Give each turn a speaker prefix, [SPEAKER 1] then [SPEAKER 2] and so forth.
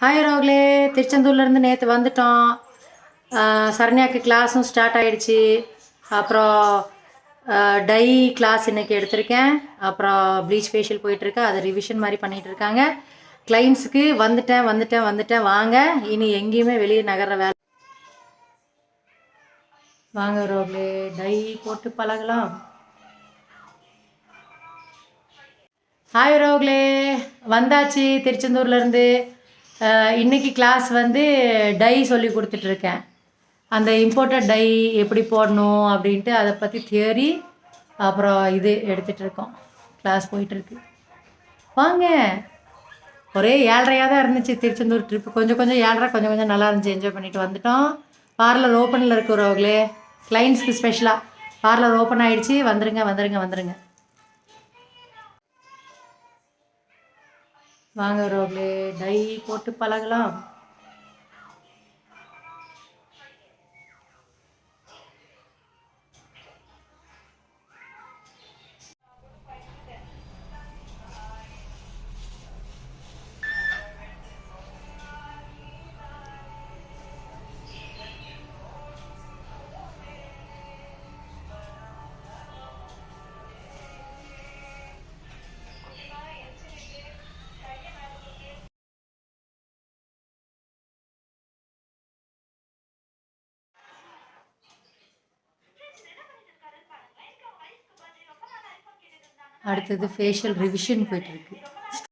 [SPEAKER 1] Hi ரோக்லே, திருச்செந்தூர்லேருந்து நேற்று வந்துட்டோம். சரண்யாவுக்கு கிளாஸும் ஸ்டார்ட் ஆகிடுச்சு. அப்புறம் டை கிளாஸ் இன்றைக்கி எடுத்திருக்கேன். அப்புறம் ப்ளீச் ஃபேஷியல் போயிட்டுருக்கு, அதை ரிவிஷன் மாதிரி பண்ணிகிட்டு இருக்காங்க. கிளைண்ட்ஸுக்கு வந்துட்டேன் வாங்க, இனி எங்கேயுமே வெளியே நகர்ற வேலை. வாங்க ரோக்லே, டை போட்டு பழகலாம். ஹாய் ரோக்லே, வந்தாச்சு திருச்செந்தூர்லேருந்து. இன்றைக்கி கிளாஸ் வந்து டை சொல்லி கொடுத்துட்ருக்கேன். அந்த இம்போர்ட்டட் டை எப்படி போடணும் அப்படின்ட்டு அதை பற்றி தியரி, அப்புறம் இது எடுத்துகிட்ருக்கோம். கிளாஸ் போயிட்டுருக்கு. வாங்க. ஒரே ஏழ்ரையாக தான் இருந்துச்சு திருச்செந்தூர் ட்ரிப்பு. கொஞ்சம் ஏழ்ரை, கொஞ்சம் நல்லா இருந்துச்சு. என்ஜாய் பண்ணிவிட்டு வந்துட்டோம். பார்லர் ஓப்பனில் இருக்கிறவங்களே, கிளைண்ட்ஸ்க்கு ஸ்பெஷலாக பார்லர் ஓப்பன் ஆகிடுச்சு. வந்துருங்க. வாங்க ரோக்லே, டை போட்டு பழகலாம். அடுத்தது ஃபேஷியல் ரிவிஷன் போயிட்டுருக்கு.